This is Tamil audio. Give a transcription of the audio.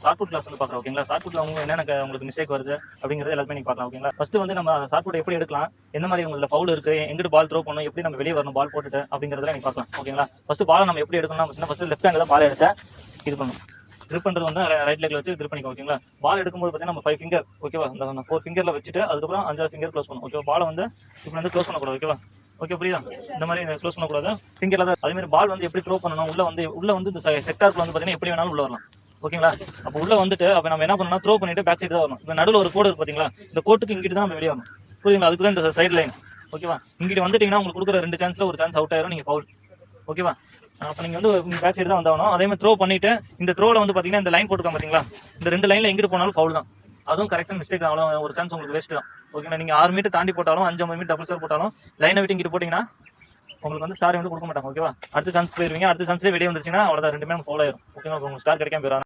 ஷார்ட் புட் கிளாஸ் வந்து பார்க்குறோம் ஓகேங்களா. ஷார்ட் புட்ல என்னென்ன உங்களுக்கு மிஸ்டேக் வருது அப்படிங்கிறது எல்லாமே நீங்க பார்க்கலாம் ஓகேங்களா. ஃபர்ஸ்ட் வந்து நம்ம ஷார்ட் புட் எப்படி எடுக்கலாம், எந்த மாதிரி உங்களுக்கு ஃபவுல் இருக்கு, எங்கிட்டு பால் த்ரோ பண்ணணும், எப்படி நம்ம வெளியே வரணும் பால் போட்டுட்டு அப்படிங்கிறத நீங்க பார்க்கலாம் ஓகேங்களா. ஃபர்ஸ்ட் பால் நம்ம எப்படி எடுக்கணும், ஃபர்ஸ்ட் லெஃப்ட் ஹேண்ட் தான் பால் எடுத்து இது பண்ணணும். கிரிப் பண்றது வந்து ரைட் லெக்ல வச்சு கிரிப் பண்ணிக்கோ ஓகேங்களா. பால் எடுக்கும்போது பார்த்தீங்கன்னா நம்ம 5 ஃபிங்கர் ஓகேவா, இந்த 4 ஃபிங்கர்ல வச்சுட்டு அதுக்கப்புறம் 5 ஃபிங்கர் க்ளோஸ் பண்ணணும் ஓகேவா. பால் வந்து இப்போ வந்து க்ளோஸ் பண்ணக்கூடாது ஓகேவா. ஓகே புரியுதா, இந்த மாதிரி க்ளோஸ் பண்ணக்கூடாது ஃபிங்கர்ல தான். அதே மாதிரி பால் வந்து எப்படி த்ரோ பண்ணணும், உள்ள வந்து இந்த செக்டார்க்குள்ள வந்து பார்த்தீங்கன்னா எப்படி வேணாலும் உள்ள வரலாம் ஓகேங்களா. அப்போ உள்ள வந்துட்டு அப்போ நம்ம என்ன பண்ணணும், த்ரோ பண்ணிட்டு பேக் சைடு தான் வரணும். இப்போ நடுவில் ஒரு கோடு இருக்கு பார்த்தீங்களா, இந்த கோட்டுக்கு இங்கிட்டு தான் நம்ம வெளியே வரணும் புரியுங்களா. அதுக்கு தான் இந்த சைடு லைன் ஓகேவா. இங்கிட்டு வந்துட்டீங்கன்னா உங்களுக்கு கொடுக்குற 2 சான்ஸ்ல ஒரு சான்ஸ் அவுட் ஆயிரும், நீங்க ஃபவுல் ஓகேவா. அப்போ நீங்க வந்து பேக் சைடு தான் வந்தாகணும். அதே மாதிரி த்ரோ பண்ணிட்டு இந்த த்ரோல வந்து பாத்தீங்கன்னா இந்த லைன் போட்டுருக்காங்க பாத்தீங்களா, இந்த 2 லைன்ல எங்கிட்டு போனாலும் ஃபவுல் தான். அதுவும் கரெக்ஷன் மிஸ்டேக் அவ்வளோ ஒரு சான்ஸ் உங்களுக்கு வேஸ்ட் தான் ஓகேங்களா. நீங்க 6 மீட்டர் தாண்டி போட்டாலும் 5 மீட்டர் டபுள் ஸ்டார் போட்டாலும் லைனை விட்டு இங்கிட்டு போட்டீங்கன்னா உங்களுக்கு வந்து ஸ்டார் வந்து கொடுக்க மாட்டாங்க ஓகேவா. அடுத்த சான்ஸ் போயிருவீங்க. அடுத்த சான்ஸ்லேயே வெளியே வந்துச்சுன்னா அவ்வளோதான், 2 ஃபவுல் ஆயிரும் ஓகேவா. உங்களுக்கு ஸ்டார் கிடைக்காம போயிடும்.